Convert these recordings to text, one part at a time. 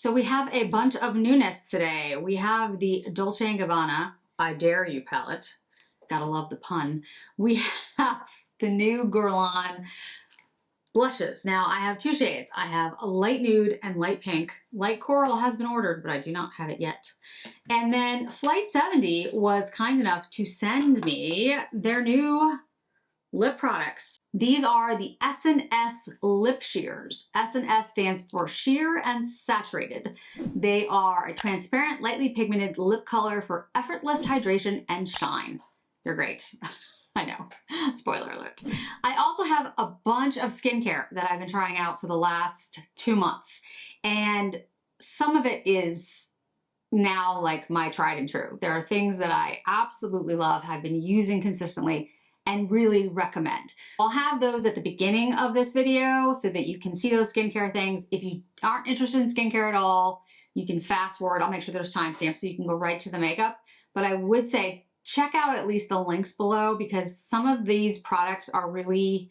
So we have a bunch of newness today. We have the Dolce & Gabbana I Dare You palette. Gotta love the pun. We have the new Guerlain blushes. Now I have two shades. I have a light nude and light pink. Light coral has been ordered, but I do not have it yet. And then Flyte.70 was kind enough to send me their new lip products. These are the S&S Lip Sheers. S&S stands for sheer and saturated. They are a transparent, lightly pigmented lip color for effortless hydration and shine. They're great. I know, spoiler alert. I also have a bunch of skincare that I've been trying out for the last 2 months. And some of it is now like my tried and true. There are things that I absolutely love, have been using consistently, and really recommend. I'll have those at the beginning of this video so that you can see those skincare things. If you aren't interested in skincare at all, you can fast forward. I'll make sure there's timestamps so you can go right to the makeup. But I would say check out at least the links below, because some of these products are really,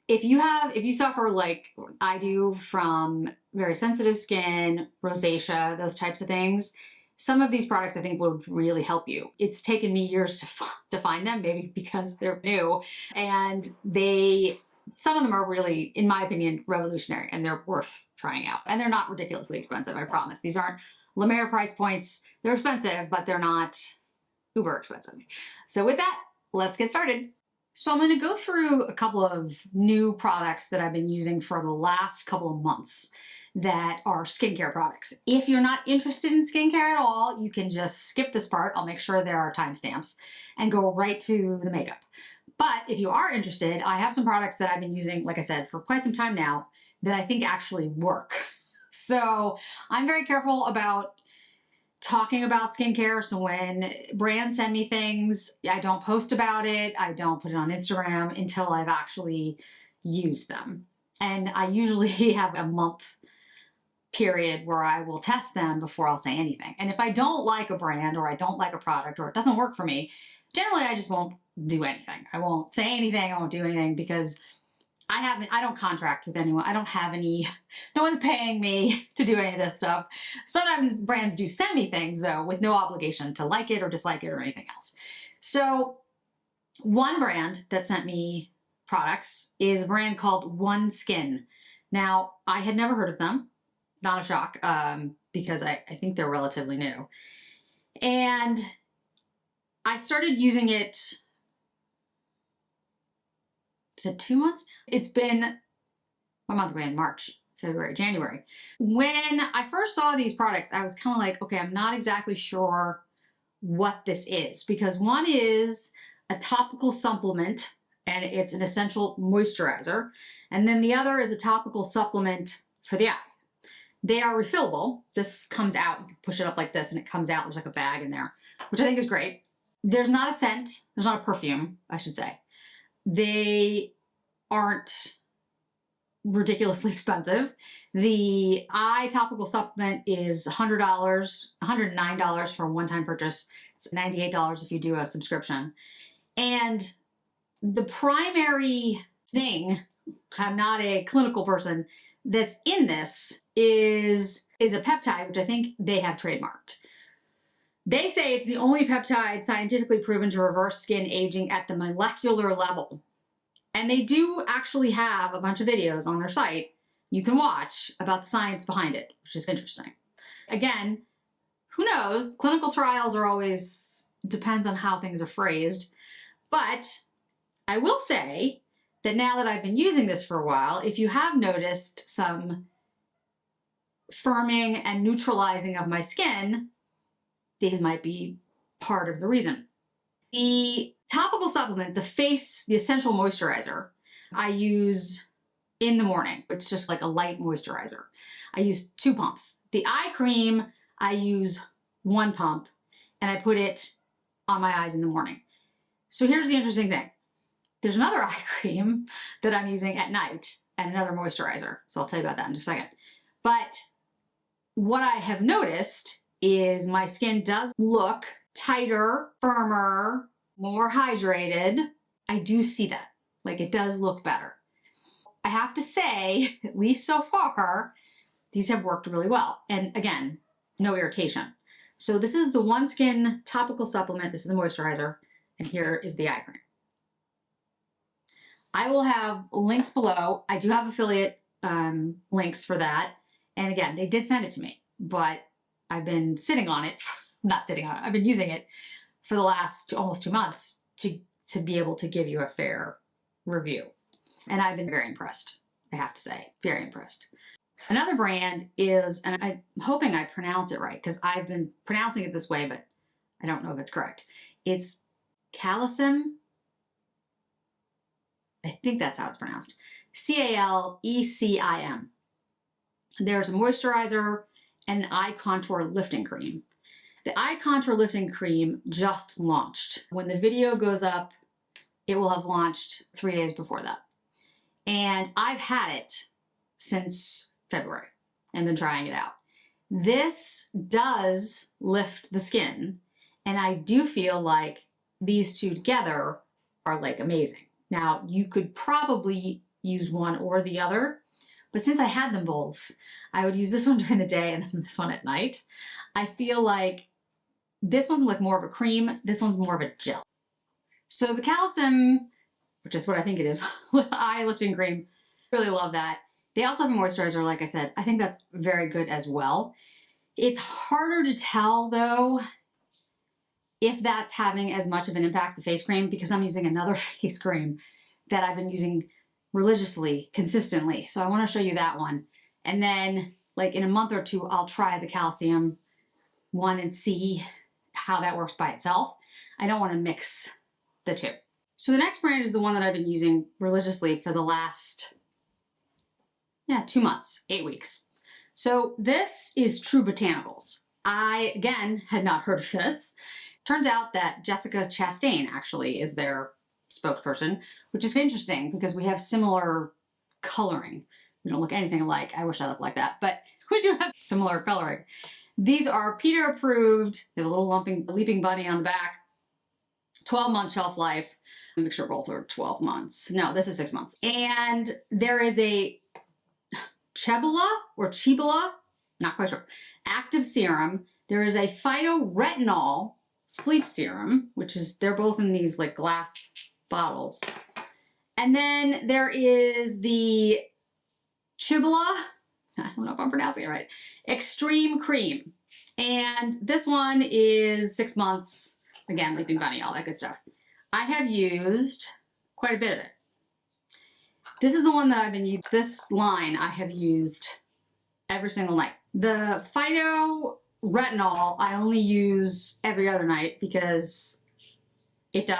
if you suffer like I do from very sensitive skin, rosacea, those types of things, some of these products I think would really help you. It's taken me years to find them, maybe because they're new, and some of them are really, in my opinion, revolutionary, and they're worth trying out. And they're not ridiculously expensive, I promise. These aren't La Mer price points. They're expensive, but they're not uber expensive. So with that, let's get started. So I'm going to go through a couple of new products that I've been using for the last couple of months that are skincare products. If you're not interested in skincare at all, you can just skip this part. I'll make sure there are timestamps and go right to the makeup. But if you are interested, I have some products that I've been using, like I said, for quite some time now that I think actually work. So I'm very careful about talking about skincare. So when brands send me things, I don't post about it. I don't put it on Instagram until I've actually used them. And I usually have a month period where I will test them before I'll say anything. And if I don't like a brand, or I don't like a product, or it doesn't work for me, generally I just won't do anything. I won't say anything. I won't do anything, because I don't contract with anyone. I don't have any, no one's paying me to do any of this stuff. Sometimes brands do send me things though, with no obligation to like it or dislike it or anything else. So one brand that sent me products is a brand called One Skin. Now, I had never heard of them. Not a shock, because I think they're relatively new. And I started using it, is it 2 months? It's been, what month are we in? March, February, January. When I first saw these products, I was kind of like, okay, I'm not exactly sure what this is, because one is a topical supplement and it's an essential moisturizer. And then the other is a topical supplement for the eye. They are refillable. This comes out, you can push it up like this and it comes out. There's like a bag in there, which I think is great. There's not a scent. There's not a perfume, I should say. They aren't ridiculously expensive. The eye topical supplement is $100, $109 for a one-time purchase. It's $98 if you do a subscription. And the primary thing, I'm not a clinical person, that's in this is a peptide, which I think they have trademarked. They say it's the only peptide scientifically proven to reverse skin aging at the molecular level. And they do actually have a bunch of videos on their site you can watch about the science behind it, which is interesting. Again, who knows? Clinical trials are always, depends on how things are phrased. But I will say that now that I've been using this for a while, if you have noticed some firming and neutralizing of my skin, these might be part of the reason. The topical supplement, the essential moisturizer, I use in the morning. It's just like a light moisturizer. I use 2 pumps. The eye cream, I use 1 pump, and I put it on my eyes in the morning. So here's the interesting thing. There's another eye cream that I'm using at night and another moisturizer. So I'll tell you about that in just a second. But what I have noticed is my skin does look tighter, firmer, more hydrated. I do see that. Like, it does look better. I have to say, at least so far, these have worked really well. And again, no irritation. So this is the One Skin topical supplement. This is the moisturizer. And here is the eye cream. I will have links below. I do have affiliate links for that. And again, they did send it to me, but I've been sitting on it, not sitting on it, I've been using it for the last almost 2 months to be able to give you a fair review. And I've been very impressed, I have to say, very impressed. Another brand is, and I'm hoping I pronounce it right because I've been pronouncing it this way, but I don't know if it's correct. It's Calecim. I think that's how it's pronounced. Calecim. There's a moisturizer and an eye contour lifting cream. The eye contour lifting cream just launched. When the video goes up, it will have launched 3 days before that. And I've had it since February and been trying it out. This does lift the skin, and I do feel like these two together are like amazing. Now, you could probably use one or the other, but since I had them both, I would use this one during the day and then this one at night. I feel like this one's like more of a cream, this one's more of a gel. So the Calecim, which is what I think it is, eye lifting cream, really love that. They also have a moisturizer, like I said. I think that's very good as well. It's harder to tell though if that's having as much of an impact, the face cream, because I'm using another face cream that I've been using religiously, consistently. So I want to show you that one. And then like in a month or two, I'll try the Calecim one and see how that works by itself. I don't want to mix the two. So the next brand is the one that I've been using religiously for the last 2 months, 8 weeks. So this is True Botanicals. I, again, had not heard of this. Turns out that Jessica Chastain actually is their spokesperson, which is interesting because we have similar coloring. We don't look anything alike. I wish I looked like that, but we do have similar coloring. These are PETA approved. They have a little leaping bunny on the back. 12-month shelf life. Make sure both are 12 months. No, this is 6 months. And there is a Chebula, not quite sure, active serum. There is a phytoretinol sleep serum, which is, they're both in these like glass bottles. And then there is the Chebula, I don't know if I'm pronouncing it right, Extreme Cream. And this one is 6 months. Again, Leaping Bunny, all that good stuff. I have used quite a bit of it. This is the one that I've been using. This line I have used every single night. The phytoretinol I only use every other night because it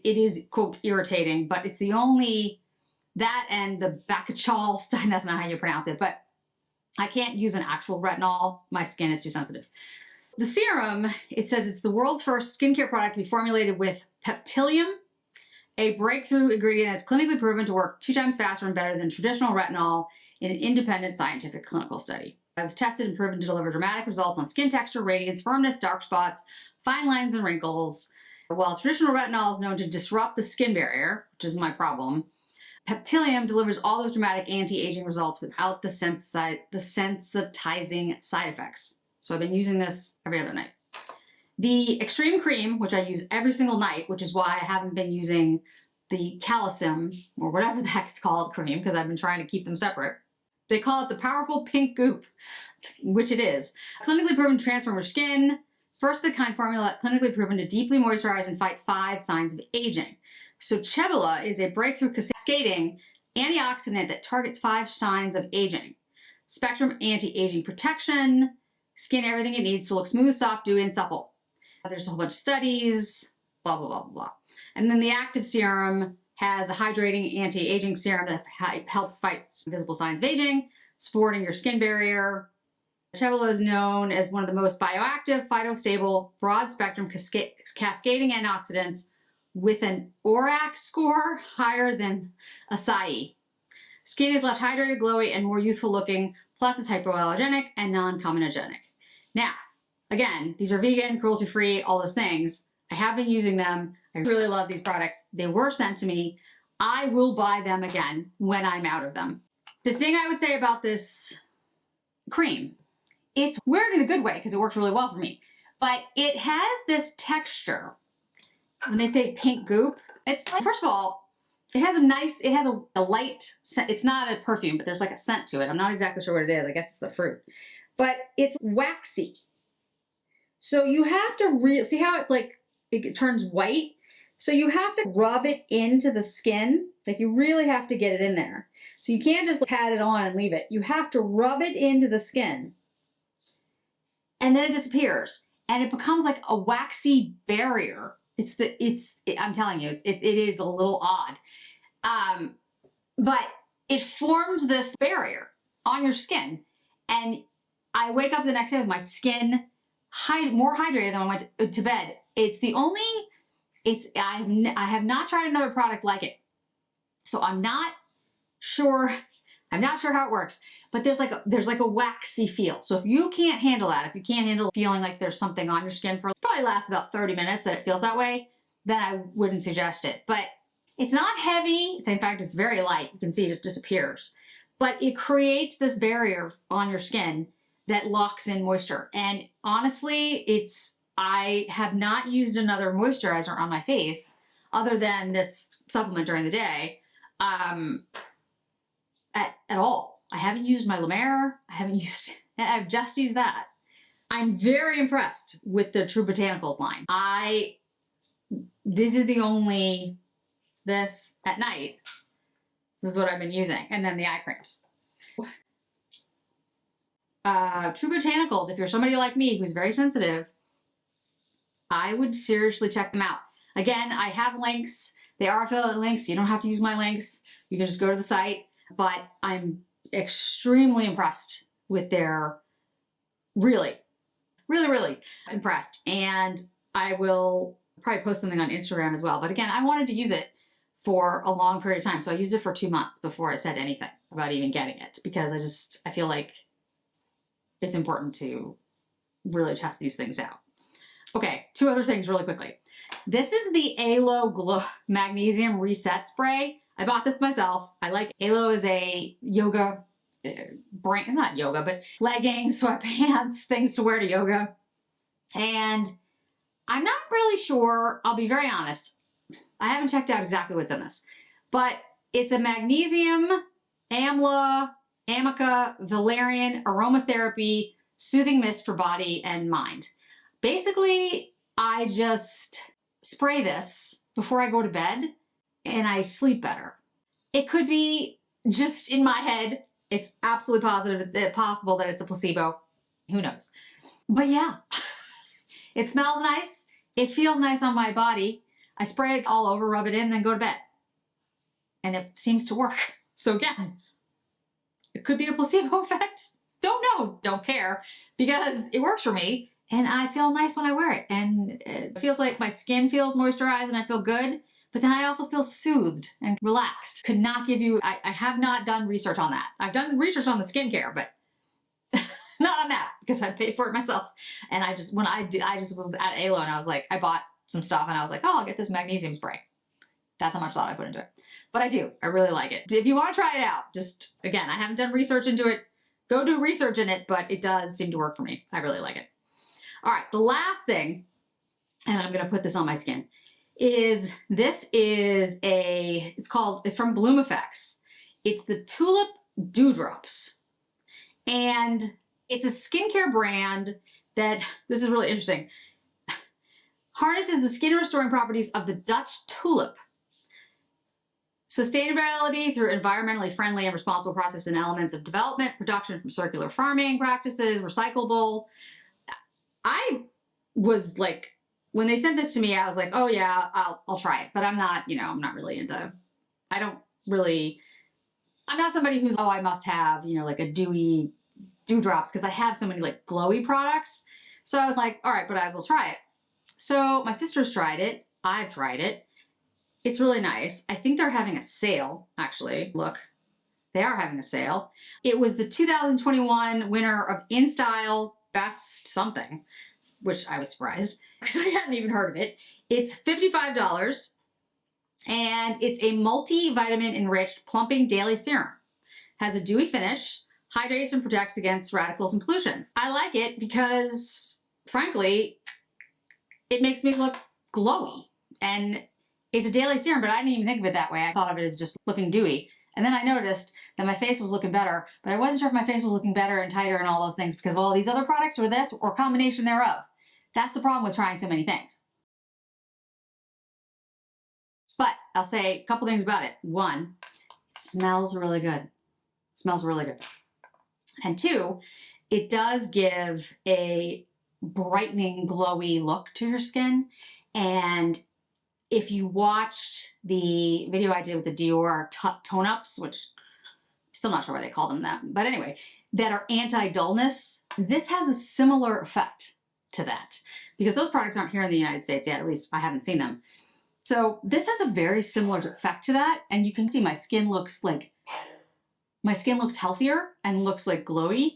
is, quote, irritating, but it's the only, that and the Bacachol, that's not how you pronounce it, but I can't use an actual retinol. My skin is too sensitive. The serum, it says it's the world's first skincare product to be formulated with peptilium, a breakthrough ingredient that's clinically proven to work 2 times faster and better than traditional retinol in an independent scientific clinical study. It was tested and proven to deliver dramatic results on skin texture, radiance, firmness, dark spots, fine lines, and wrinkles. While traditional retinol is known to disrupt the skin barrier, which is my problem, peptilium delivers all those dramatic anti-aging results without the sensitizing side effects. So I've been using this every other night. The Extreme Cream, which I use every single night, which is why I haven't been using the Calecim, or whatever the heck it's called, cream, because I've been trying to keep them separate. They call it the Powerful Pink Goop, which it is. Clinically proven to transform your skin. First of the kind formula clinically proven to deeply moisturize and fight 5 signs of aging. So Chebula is a breakthrough cascading antioxidant that targets 5 signs of aging. Spectrum anti-aging protection, skin everything it needs to look smooth, soft, dewy, and supple. There's a whole bunch of studies, blah, blah, blah, blah, blah. And then the active serum has a hydrating anti-aging serum that helps fight visible signs of aging, supporting your skin barrier. Chebula is known as one of the most bioactive, phytostable, broad-spectrum cascading antioxidants with an ORAC score higher than acai. Skin is left hydrated, glowy, and more youthful looking, plus it's hypoallergenic and non-comedogenic. Now, again, these are vegan, cruelty-free, all those things. I have been using them. I really love these products. They were sent to me. I will buy them again when I'm out of them. The thing I would say about this cream. It's weird in a good way because it works really well for me. But it has this texture. When they say pink goop, it's like, first of all, it has a light scent. It's not a perfume, but there's like a scent to it. I'm not exactly sure what it is. I guess it's the fruit. But it's waxy. So you have to see how it's like, it turns white? So you have to rub it into the skin. Like you really have to get it in there. So you can't just pat it on and leave it. You have to rub it into the skin. And then it disappears. And it becomes like a waxy barrier. I'm telling you, it is a little odd. But it forms this barrier on your skin. And I wake up the next day with my skin more hydrated than when I went to bed. I have not tried another product like it. So I'm not sure how it works, but there's like a waxy feel. So if you can't handle that, if you can't handle feeling like there's something on your skin it probably lasts about 30 minutes that it feels that way, then I wouldn't suggest it. But it's not heavy. In fact, it's very light. You can see it just disappears. But it creates this barrier on your skin that locks in moisture. And honestly, I have not used another moisturizer on my face other than this supplement during the day at all. I haven't used my La Mer. I've just used that. I'm very impressed with the True Botanicals line. These are the only, this at night. This is what I've been using. And then the eye creams. True Botanicals, if you're somebody like me who's very sensitive, I would seriously check them out. Again, I have links. They are affiliate links. You don't have to use my links. You can just go to the site. But I'm extremely impressed with their, really impressed. And I will probably post something on Instagram as well. But again, I wanted to use it for a long period of time. So I used it for 2 months before I said anything about even getting it, because I feel like it's important to really test these things out. Okay, 2 other things really quickly. This is the Eyelook Glow Magnesium Reset Spray. I bought this myself. I like Eyelook is a yoga brand, it's not yoga, but leggings, sweatpants, things to wear to yoga. And I'm not really sure, I'll be very honest, I haven't checked out exactly what's in this, but it's a magnesium, amla, amica, valerian, aromatherapy, soothing mist for body and mind. Basically, I just spray this before I go to bed and I sleep better. It could be just in my head. It's absolutely possible that it's a placebo. Who knows? But yeah, it smells nice. It feels nice on my body. I spray it all over, rub it in, then go to bed. And it seems to work. So again, it could be a placebo effect. Don't know, don't care, because it works for me and I feel nice when I wear it. And it feels like my skin feels moisturized and I feel good, but then I also feel soothed and relaxed. Could not give you, I have not done research on that. I've done research on the skincare, but not on that because I paid for it myself. And I just was at Eyelook and I was like, I bought some stuff and I was like, oh, I'll get this magnesium spray. That's how much thought I put into it. But I do, I really like it. If you want to try it out, just, again, I haven't done research into it. Go do research in it, but it does seem to work for me. I really like it. All right, the last thing, and I'm gonna put this on my skin, is it's from Bloom Effects. It's the Tulip Dewdrops. And it's a skincare brand that, this is really interesting, harnesses the skin restoring properties of the Dutch tulip. Sustainability through environmentally friendly and responsible process and elements of development, production from circular farming practices, recyclable. I was like, when they sent this to me, I was like, oh yeah, I'll try it. But I'm not, I'm not really into, I'm not somebody who's, oh, I must have, like a dewy dewdrops, because I have so many like glowy products. So I was like, all right, but I will try it. So my sister's tried it. I've tried it. It's really nice. I think they're having a sale, actually. Look, they are having a sale. It was the 2021 winner of InStyle Best Something, which I was surprised because I hadn't even heard of it. It's $55 and it's a multivitamin enriched plumping daily serum. Has a dewy finish, hydrates and protects against radicals and pollution. I like it because, frankly, it makes me look glowy. And it's a daily serum, but I didn't even think of it that way. I thought of it as just looking dewy. And then I noticed that my face was looking better, but I wasn't sure if my face was looking better and tighter and all those things because of all these other products or this or combination thereof. That's the problem with trying so many things. But I'll say a couple things about it. One, it smells really good. It smells really good. And two, it does give a brightening, glowy look to your skin. And if you watched the video I did with the Dior tone-ups, which I'm still not sure why they call them that, but anyway, that are anti-dullness, this has a similar effect to that because those products aren't here in the United States yet, at least I haven't seen them. So this has a very similar effect to that, and you can see my skin looks healthier and looks like glowy,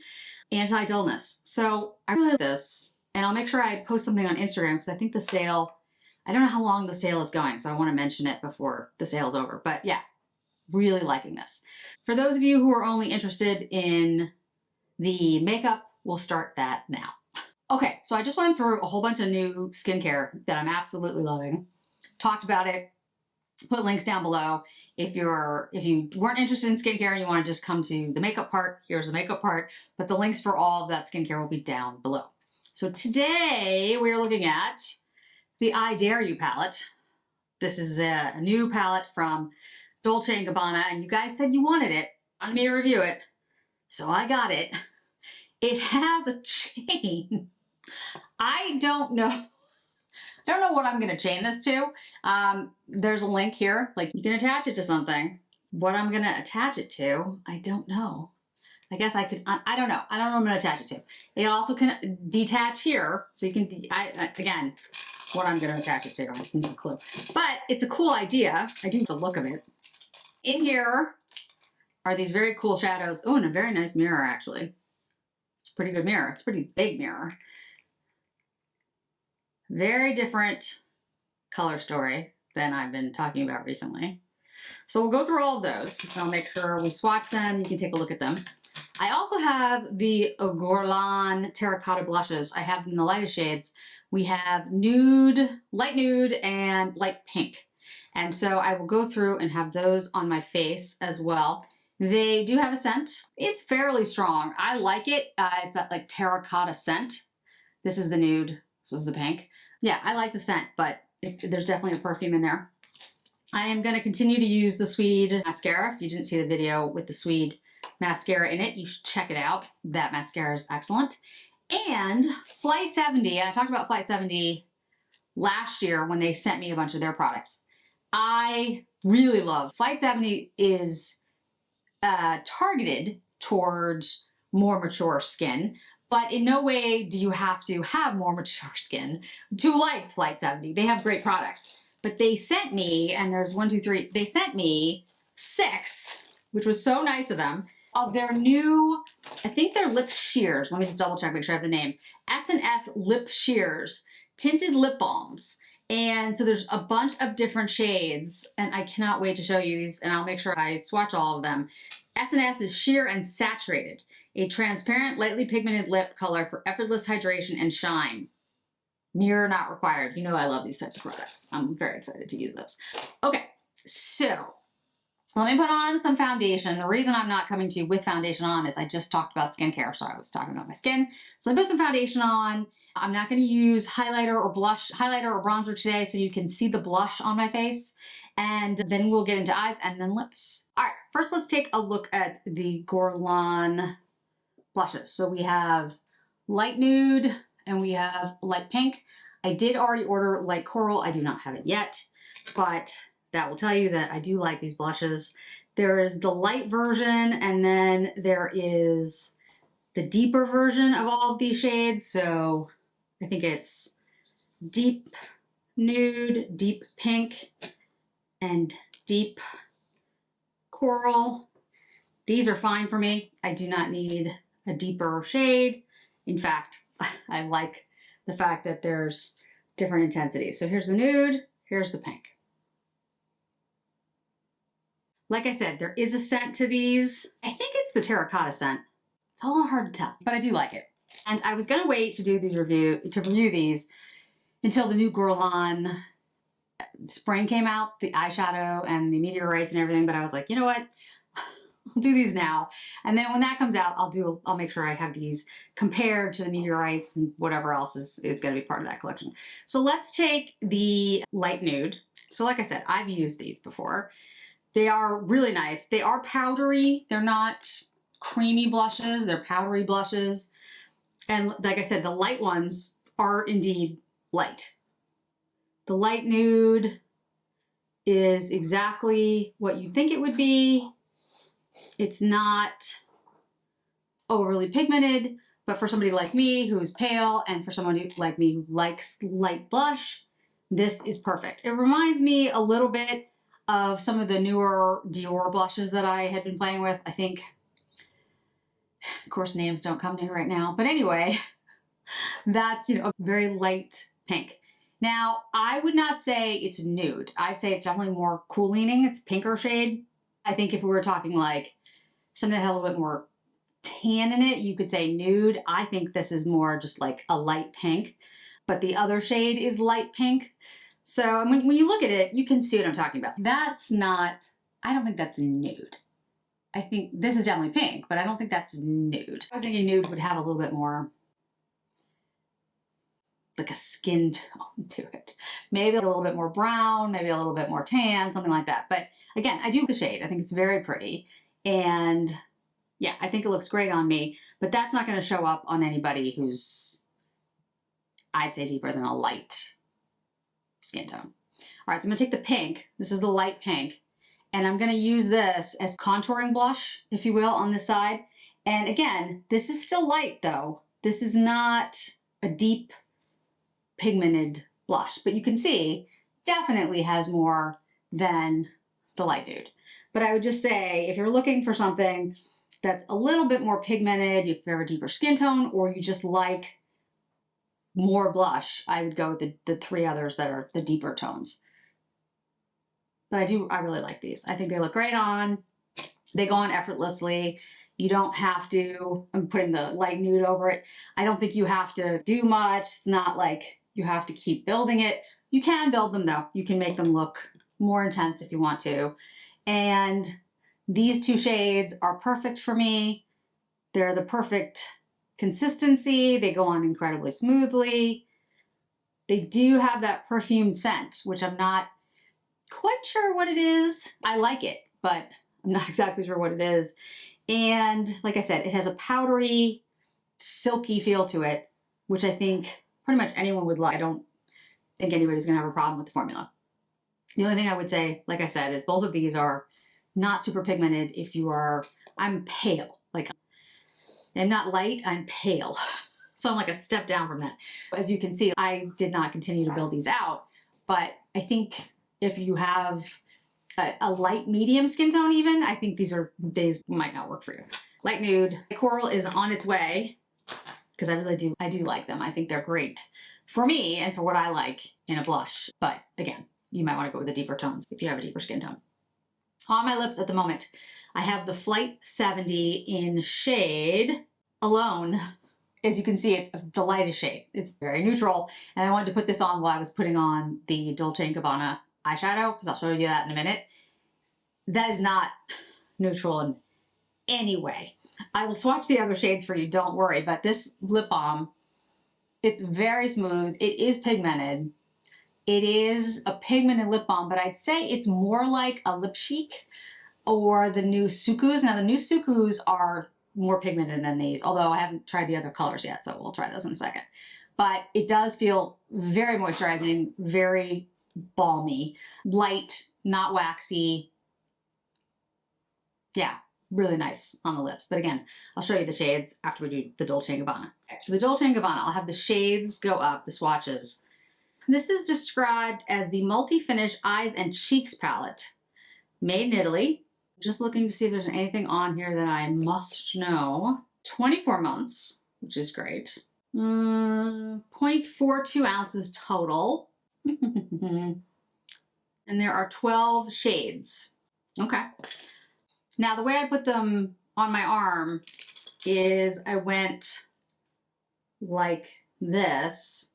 anti-dullness. So I really like this, and I'll make sure I post something on Instagram because I think the sale, I don't know how long the sale is going, so I want to mention it before the sale's over. But yeah, really liking this. For those of you who are only interested in the makeup, we'll start that now. Okay, so I just went through a whole bunch of new skincare that I'm absolutely loving. Talked about it, put links down below. If you weren't interested in skincare and you want to just come to the makeup part, here's the makeup part, but the links for all of that skincare will be down below. So today we're looking at the I Dare You palette. This is a new palette from Dolce Gabbana, and you guys said you wanted it. Wanted me to review it, so I got it. It has a chain. I don't know what I'm gonna chain this to. There's a link here, like you can attach it to something. What I'm gonna attach it to, I don't know. I guess I could, I don't know. I don't know what I'm gonna attach it to. It also can detach here, so you can, again, what I'm gonna attach it to, I have no clue. But it's a cool idea. I do like the look of it. In here are these very cool shadows. Oh, and a very nice mirror, actually. It's a pretty good mirror. It's a pretty big mirror. Very different color story than I've been talking about recently. So we'll go through all of those. I'll make sure we swatch them. You can take a look at them. I also have the Guerlain terracotta blushes. I have them in the lightest shades. We have nude, light nude, and light pink. And so I will go through and have those on my face as well. They do have a scent. It's fairly strong. I like it. It's that like terracotta scent. This is the nude. This is the pink. Yeah, I like the scent, but there's definitely a perfume in there. I am going to continue to use the Swede mascara. If you didn't see the video with the Swede mascara in it, you should check it out. That mascara is excellent. And Flyte.70, and I talked about Flyte.70 last year when they sent me a bunch of their products. I really love Flyte.70 is targeted towards more mature skin, but in no way do you have to have more mature skin to like Flyte.70. They have great products. But they sent me, and there's 1, 2, 3, they sent me 6, which was so nice of them, of their new, I think they're lip shears. Let me just double check, make sure I have the name. S&S Lip Shears, tinted lip balms. And so there's a bunch of different shades, and I cannot wait to show you these, and I'll make sure I swatch all of them. S&S is sheer and saturated, a transparent, lightly pigmented lip color for effortless hydration and shine. Mirror not required. You know I love these types of products. I'm very excited to use this. Okay, so let me put on some foundation. The reason I'm not coming to you with foundation on is I just talked about skincare, so I was talking about my skin. So I put some foundation on. I'm not going to use highlighter or bronzer today so you can see the blush on my face. And then we'll get into eyes and then lips. All right, first let's take a look at the Guerlain blushes. So we have light nude, and we have light pink. I did already order light coral. I do not have it yet, but that will tell you that I do like these blushes. There is the light version, and then there is the deeper version of all of these shades. So I think it's deep nude, deep pink, and deep coral. These are fine for me. I do not need a deeper shade. In fact, I like the fact that there's different intensities. So here's the nude, here's the pink. Like I said, there is a scent to these. I think it's the terracotta scent. It's a little hard to tell, but I do like it. And I was gonna wait to do these review these until the new Guerlain spring came out, the eyeshadow and the meteorites and everything, but I was like, you know what? I'll do these now. And then when that comes out, I'll make sure I have these compared to the meteorites and whatever else is gonna be part of that collection. So let's take the light nude. So like I said, I've used these before. They are really nice. They are powdery. They're not creamy blushes. They're powdery blushes. And like I said, the light ones are indeed light. The light nude is exactly what you think it would be. It's not overly pigmented, but for somebody like me who's pale and for somebody like me who likes light blush, this is perfect. It reminds me a little bit of some of the newer Dior blushes that I had been playing with. I think, of course, names don't come to me right now, but anyway, that's, you know, a very light pink. Now, I would not say it's nude. I'd say it's definitely more cool leaning. It's a pinker shade. I think if we were talking like something that had a little bit more tan in it, you could say nude. I think this is more just like a light pink, but the other shade is light pink. So when you look at it, you can see what I'm talking about. That's not, I don't think that's nude. I think this is definitely pink, but I don't think that's nude. I was thinking nude would have a little bit more like a skin tone to it. Maybe a little bit more brown, maybe a little bit more tan, something like that. But again, I do like the shade. I think it's very pretty. And yeah, I think it looks great on me, but that's not going to show up on anybody who's, I'd say, deeper than a light skin tone. All right, so I'm going to take the pink. This is the light pink. And I'm going to use this as contouring blush, if you will, on this side. And again, this is still light though. This is not a deep pigmented blush, but you can see definitely has more than the light nude. But I would just say, if you're looking for something that's a little bit more pigmented, if you have a deeper skin tone, or you just like more blush, I would go with the three others that are the deeper tones. But I really like these. I think they look great on. They go on effortlessly. You don't have to, I'm putting the light nude over it. I don't think you have to do much. It's not like you have to keep building it. You can build them though. You can make them look more intense if you want to. And these two shades are perfect for me. They're the perfect consistency. They go on incredibly smoothly. They do have that perfume scent, which I'm not quite sure what it is. I like it, but I'm not exactly sure what it is. And like I said, it has a powdery, silky feel to it, which I think pretty much anyone would like. I don't think anybody's gonna have a problem with the formula. The only thing I would say, like I said, is both of these are not super pigmented. If you are, I'm pale. Like, I'm not light, I'm pale. So I'm like a step down from that. As you can see, I did not continue to build these out, but I think if you have a light medium skin tone even, I think these might not work for you. Light nude. Coral is on its way because I do like them. I think they're great for me and for what I like in a blush. But again, you might want to go with the deeper tones if you have a deeper skin tone. On my lips at the moment, I have the Flyte.70 in shade Alone. As you can see, it's the lightest shade. It's very neutral. And I wanted to put this on while I was putting on the Dolce Gabbana eyeshadow, because I'll show you that in a minute. That is not neutral in any way. I will swatch the other shades for you, don't worry, but this lip balm, it's very smooth. It is pigmented. It is a pigmented lip balm, but I'd say it's more like a Lip Chic or the new Sukus. Now the new Sukus are more pigmented than these, although I haven't tried the other colors yet, so we'll try those in a second. But it does feel very moisturizing, very balmy, light, not waxy. Yeah, really nice on the lips. But again, I'll show you the shades after we do the Dolce & Gabbana. Okay, so the Dolce & Gabbana, I'll have the shades go up, the swatches. This is described as the Multi-Finish Eyes and Cheeks palette, made in Italy. Just looking to see if there's anything on here that I must know. 24 months, which is great. 0.42 ounces total. And there are 12 shades. Okay. Now the way I put them on my arm, is I went like this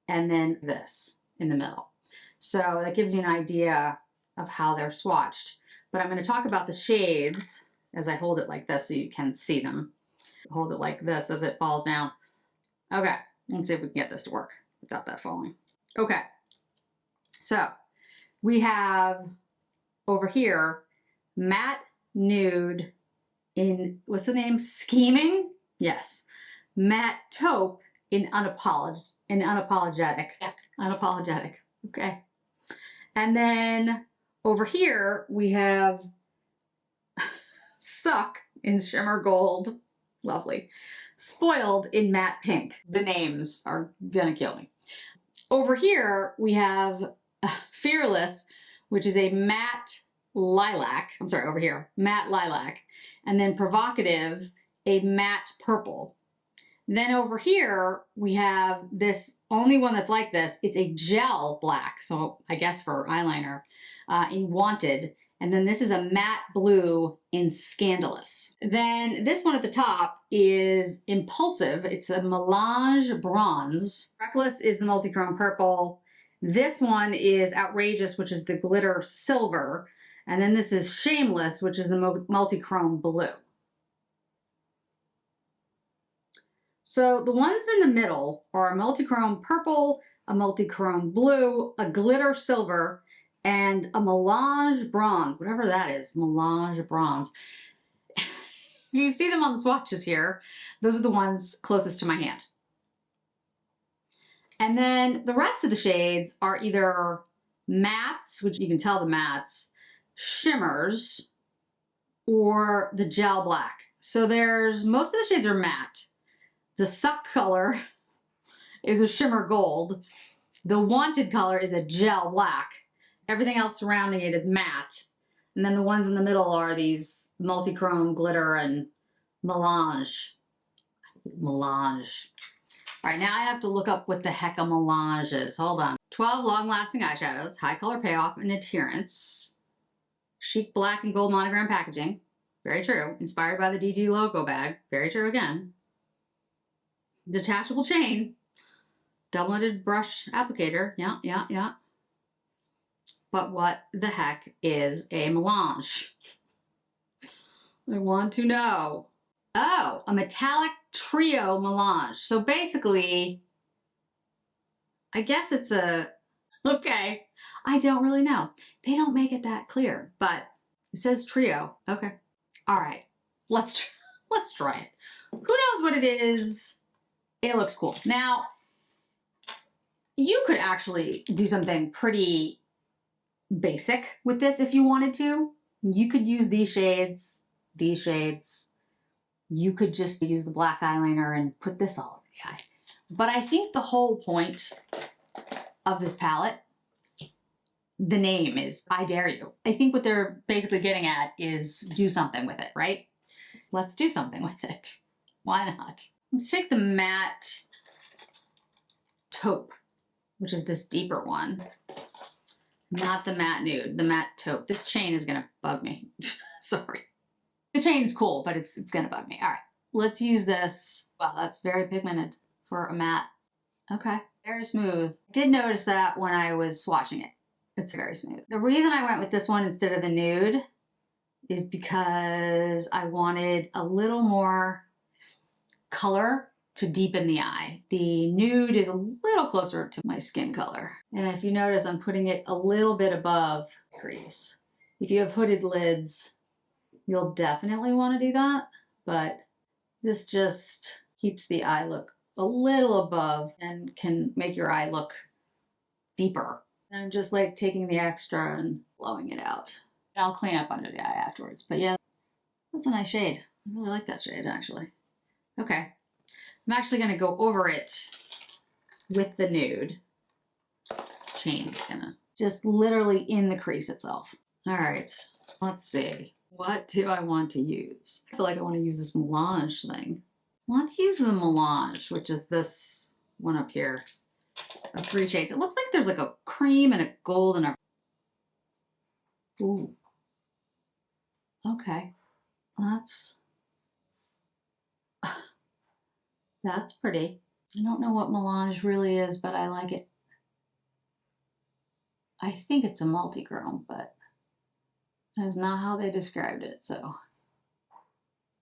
and then this in the middle. So that gives you an idea of how they're swatched. But I'm going to talk about the shades as I hold it like this so you can see them. Hold it like this as it falls down. Okay, let's see if we can get this to work without that falling. Okay, so we have over here matte nude in, what's the name? Scheming? Yes. Matte taupe in unapologetic. Yeah, unapologetic. Okay. And then over here we have Suck in shimmer gold. Lovely. Spoiled in matte pink. The names are gonna kill me. Over here we have Fearless, which is a matte lilac. I'm sorry, over here, matte lilac. And then Provocative, a matte purple. Then over here, we have this only one that's like this. It's a gel black, so I guess for eyeliner, in Wanted. And then this is a matte blue in Scandalous. Then this one at the top is Impulsive. It's a melange bronze. Reckless is the multichrome purple. This one is Outrageous, which is the glitter silver. And then this is Shameless, which is the multichrome blue. So the ones in the middle are a multichrome purple, a multichrome blue, a glitter silver, and a melange bronze, whatever that is, melange bronze. If you see them on the swatches here, those are the ones closest to my hand. And then the rest of the shades are either mattes, which you can tell the mattes, shimmers, or the gel black. So there's, most of the shades are matte. The Suck color is a shimmer gold. The Wanted color is a gel black. Everything else surrounding it is matte. And then the ones in the middle are these multichrome, glitter, and melange. Melange. All right, now I have to look up what the heck a melange is. Hold on. 12 long-lasting eyeshadows, high color payoff and adherence. Chic black and gold monogram packaging. Very true. Inspired by the D&G logo bag. Very true again. Detachable chain. Double-ended brush applicator. Yeah. But what the heck is a melange? I want to know. Oh, a metallic trio melange. So basically, I guess it's a, okay, I don't really know. They don't make it that clear, but it says trio. Okay. All right, let's try it. Who knows what it is? It looks cool. Now, you could actually do something pretty basic with this if you wanted to. You could use these shades. You could just use the black eyeliner and put this all over the eye. But I think the whole point of this palette, the name is I Dare You. I think what they're basically getting at is do something with it, right? Let's do something with it. Why not? Let's take the matte taupe, which is this deeper one. Not the matte nude, the matte taupe. This chain is gonna bug me. Sorry. The chain is cool, but it's gonna bug me. All right, let's use this. Wow, that's very pigmented for a matte. Okay, very smooth. Did notice that when I was swatching it. It's very smooth. The reason I went with this one instead of the nude is because I wanted a little more color to deepen the eye. The nude is a little closer to my skin color. And if you notice, I'm putting it a little bit above the crease. If you have hooded lids, you'll definitely want to do that, but this just keeps the eye look a little above and can make your eye look deeper. And I'm just like taking the extra and blowing it out. And I'll clean up under the eye afterwards. But yeah, that's a nice shade. I really like that shade actually. Okay, I'm actually gonna go over it with the nude. This chain is gonna just literally in the crease itself. All right, let's see. What do I want to use? I feel like I want to use this melange thing. Let's use the melange, which is this one up here. Of 3 shades. It looks like there's like a cream and a gold and a... Ooh. Okay. That's... That's pretty. I don't know what melange really is, but I like it. I think it's a multi-chrome, but that is not how they described it, so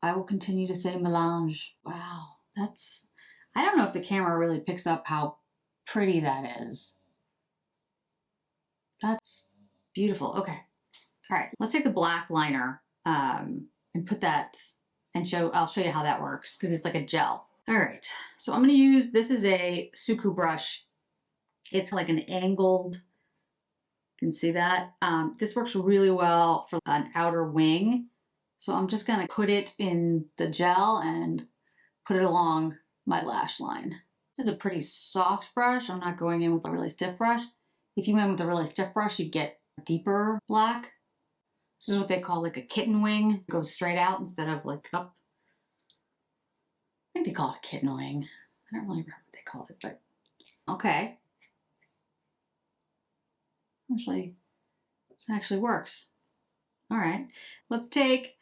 I will continue to say melange. Wow, that's, I don't know if the camera really picks up how pretty that is. That's beautiful. Okay. All right, let's take the black liner and put that and I'll show you how that works because it's like a gel. All right, so I'm gonna use, this is a Suku brush. It's like an angled, you can see that. This works really well for an outer wing. So I'm just gonna put it in the gel and put it along my lash line. This is a pretty soft brush. I'm not going in with a really stiff brush. If you went with a really stiff brush, you'd get deeper black. This is what they call like a kitten wing. It goes straight out instead of like up. I think they call it a kitten wing. I don't really remember what they called it, but okay. Actually, this actually works. All right, let's take,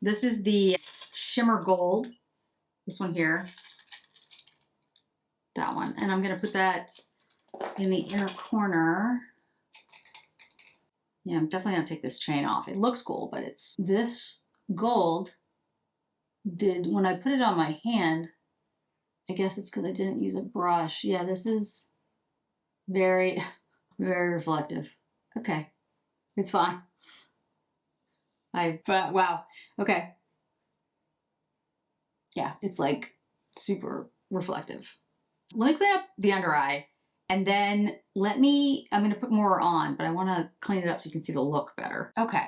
this is the shimmer gold, this one here, that one, and I'm gonna put that in the inner corner. Yeah, I'm definitely gonna take this chain off. It looks cool, but it's, this gold did, when I put it on my hand, I guess it's because I didn't use a brush. Yeah, this is very, very reflective. Okay, it's fine. But wow, okay. Yeah, it's like super reflective. Let me clean up the under eye and then I'm gonna put more on, but I wanna clean it up so you can see the look better. Okay.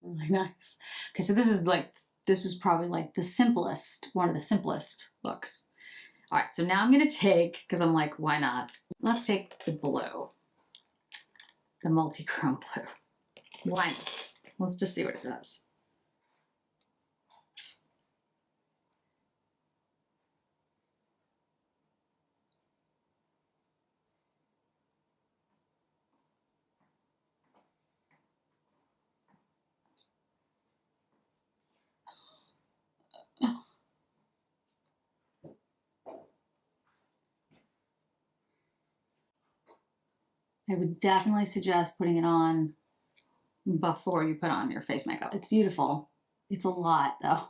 Really nice. Okay, so this was probably like the simplest, one of the simplest looks. All right, so now I'm gonna take, because I'm like, why not? Let's take the blue, the multi-chrome blue. Why not? Let's just see what it does. I would definitely suggest putting it on before you put on your face makeup. It's beautiful. It's a lot though.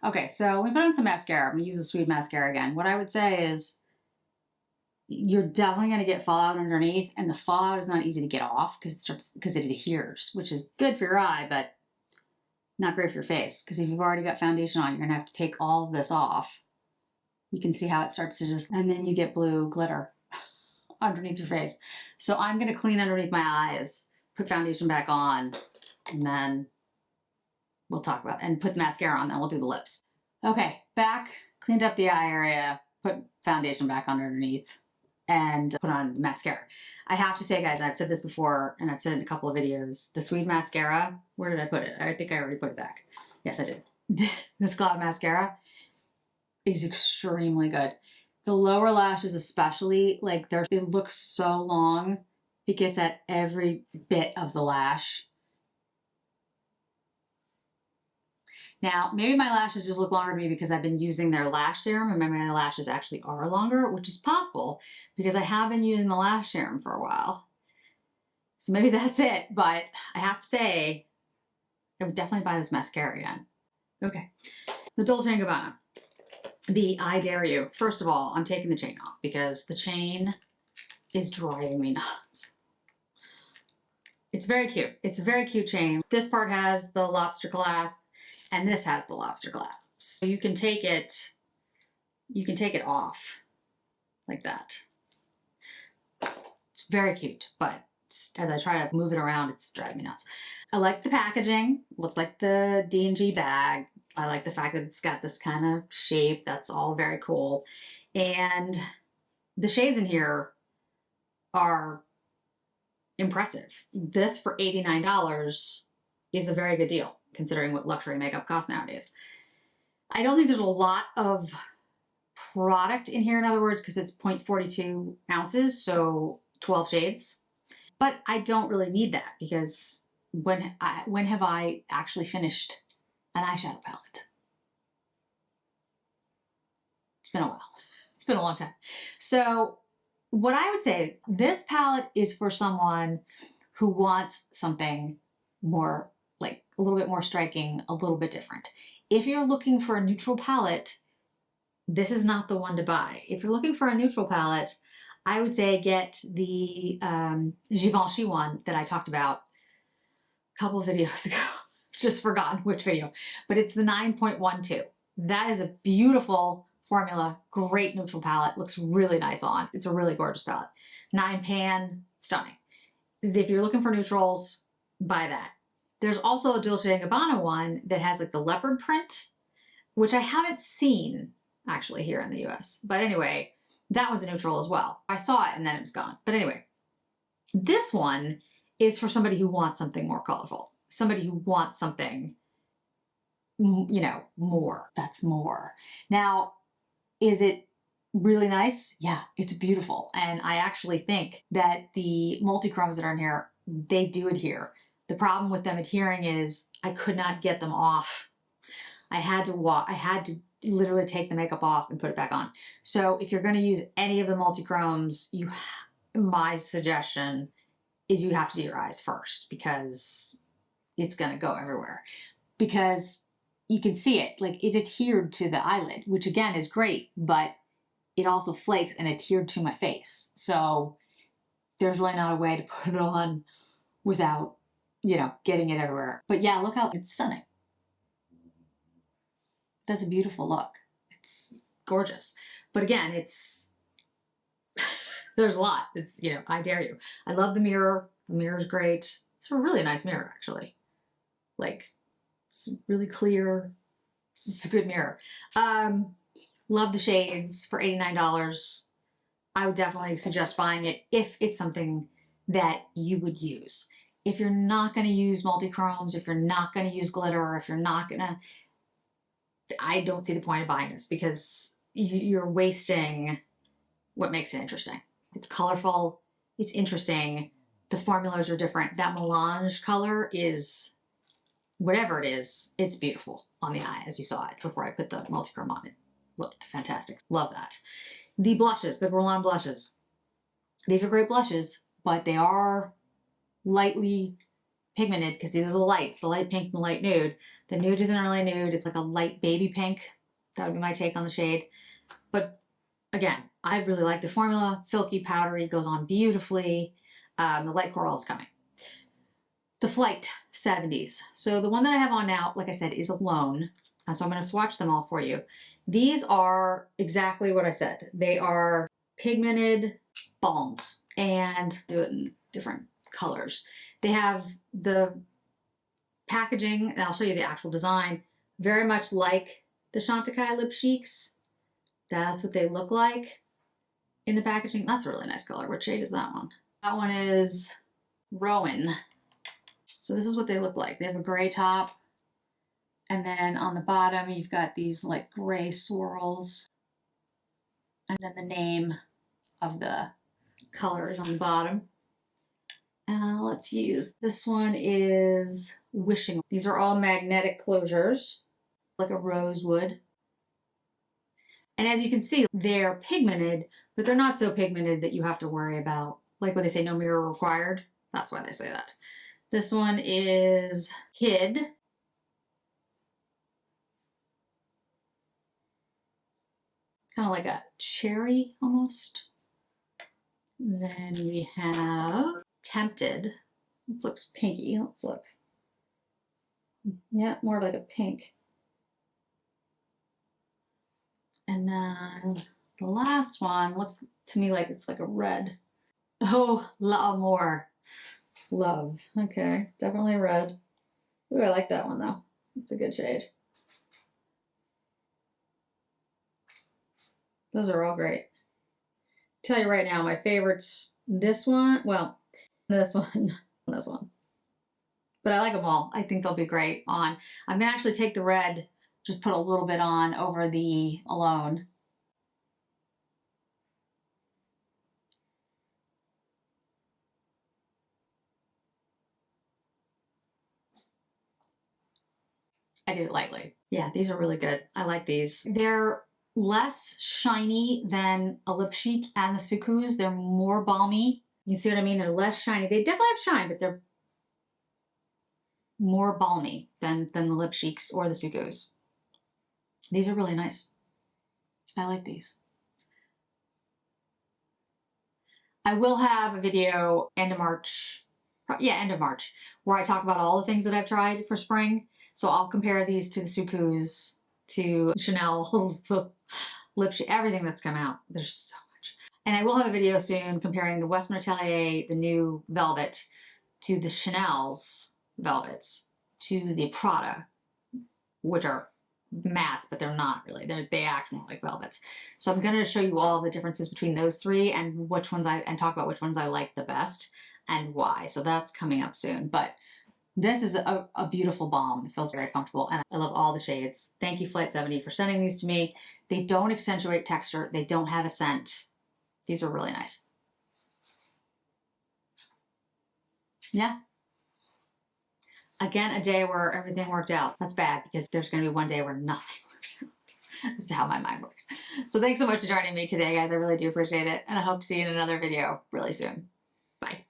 Okay, so we put on some mascara. I'm gonna use the Sweet mascara again. What I would say is you're definitely gonna get fallout underneath, and the fallout is not easy to get off because it adheres, which is good for your eye, but not great for your face. Because if you've already got foundation on, you're gonna have to take all of this off. You can see how it starts to just, and then you get blue glitter underneath your face. So I'm gonna clean underneath my eyes, put foundation back on, and then we'll talk about, and put the mascara on, then we'll do the lips. Okay, back, cleaned up the eye area, put foundation back underneath, and put on mascara. I have to say, guys, I've said this before, and I've said it in a couple of videos, the Sweet mascara, where did I put it? I think I already put it back. Yes, I did. This cloud mascara is extremely good. The lower lashes especially, like it looks so long. It gets at every bit of the lash. Now, maybe my lashes just look longer to me because I've been using their lash serum and maybe my lashes actually are longer, which is possible because I have been using the lash serum for a while. So maybe that's it, but I have to say, I would definitely buy this mascara again. Okay, the Dolce & Gabbana, the I Dare You. First of all, I'm taking the chain off because the chain is driving me nuts. It's very cute. It's a very cute chain. This part has the lobster clasp and this has the lobster clasp. So you can take it off like that. It's very cute, but as I try to move it around, it's driving me nuts. I like the packaging. Looks like the D&G bag. I like the fact that it's got this kind of shape. That's all very cool. And the shades in here are impressive. This for $89 is a very good deal considering what luxury makeup costs nowadays. I don't think there's a lot of product in here, in other words, because it's 0.42 ounces, so 12 shades. But I don't really need that because when have I actually finished an eyeshadow palette? It's been a while. It's been a long time. So what I would say, this palette is for someone who wants something more, like a little bit more striking, a little bit different. If you're looking for a neutral palette, this is not the one to buy. If you're looking for a neutral palette, I would say get the Givenchy one that I talked about a couple of videos ago. Just forgotten which video, but it's the 9.12. That is a beautiful formula, great neutral palette, looks really nice on. It's a really gorgeous palette. 9 pan, stunning. If you're looking for neutrals, buy that. There's also a Dolce Gabbana one that has like the leopard print, which I haven't seen actually here in the US. But anyway, that one's a neutral as well. I saw it and then it was gone. But anyway, this one is for somebody who wants something more colorful. Somebody who wants something, you know, more. That's more. Now, is it really nice? Yeah, it's beautiful. And I actually think that the multi-chromes that are in here, they do adhere. The problem with them adhering is I could not get them off. I had to literally take the makeup off and put it back on. So if you're going to use any of the multi-chromes, my suggestion is you have to do your eyes first, because it's going to go everywhere. Because you can see it, like it adhered to the eyelid, which again is great, but it also flakes and adhered to my face. So there's really not a way to put it on without, you know, getting it everywhere. But yeah, look how it's stunning. That's a beautiful look. It's gorgeous. But again, it's, there's a lot. It's, you know, I dare you. I love the mirror. The mirror's great. It's a really nice mirror, actually. Like, it's really clear. It's just a good mirror. Love the shades for $89. I would definitely suggest buying it if it's something that you would use. If you're not going to use multi-chromes, if you're not going to use glitter, if you're not going to, I don't see the point of buying this, because you're wasting what makes it interesting. It's colorful. It's interesting. The formulas are different. That melange color is, whatever it is, it's beautiful on the eye, as you saw it before I put the multi-chrome on. It looked fantastic. Love that. The blushes, the Guerlain blushes. These are great blushes, but they are lightly pigmented because these are the lights, the light pink and the light nude. The nude isn't really nude. It's like a light baby pink. That would be my take on the shade. But again, I really like the formula. Silky, powdery, goes on beautifully. The light coral is coming. The Flyte 70s. So the one that I have on now, like I said, is Alone. And so I'm going to swatch them all for you. These are exactly what I said. They are pigmented balms, and do it in different colors. They have the packaging, and I'll show you the actual design, very much like the Chantecaille Lip Cheeks. That's what they look like in the packaging. That's a really nice color. What shade is that one? That one is Rowan. So this is what they look like. They have a gray top, and then on the bottom you've got these like gray swirls, and then the name of the colors on the bottom. Let's use, this one is Wishing. These are all magnetic closures, like a rosewood. And as you can see, they're pigmented, but they're not so pigmented that you have to worry about, like when they say no mirror required, that's why they say that. This one is Kid. Kind of like a cherry almost. Then we have Tempted. This looks pinky. Let's look. Yeah, more like a pink. And then the last one looks to me like it's like a red. Oh, L'Amour. Love. Okay, definitely red. Ooh, I like that one though. It's a good shade. Those are all great. Tell you right now, my favorites, this one, well, this one, this one. But I like them all. I think they'll be great on. I'm gonna actually take the red, just put a little bit on over the Alone. I did it lightly. Yeah, these are really good. I like these. They're less shiny than a Lip Chic and the Sukus. They're more balmy. You see what I mean? They're less shiny. They definitely have shine, but they're more balmy than the Lip Chics or the Sukus. These are really nice. I like these. I will have a video end of March, end of March, where I talk about all the things that I've tried for spring. So I'll compare these to the Sukus, to Chanel's, the Lip Chic, everything that's come out. There's so much. And I will have a video soon comparing the Westman Atelier, the new velvet, to the Chanel's velvets, to the Prada, which are mattes, but they're not really. They act more like velvets. So I'm going to show you all the differences between those three and which ones and talk about which ones I like the best and why. So that's coming up soon. But this is a beautiful balm. It feels very comfortable and I love all the shades. Thank you Flyte.70 for sending these to me. They don't accentuate texture. They don't have a scent. These are really nice. Yeah. Again, a day where everything worked out. That's bad because there's going to be one day where nothing works out. This is how my mind works. So thanks so much for joining me today, guys. I really do appreciate it. And I hope to see you in another video really soon. Bye.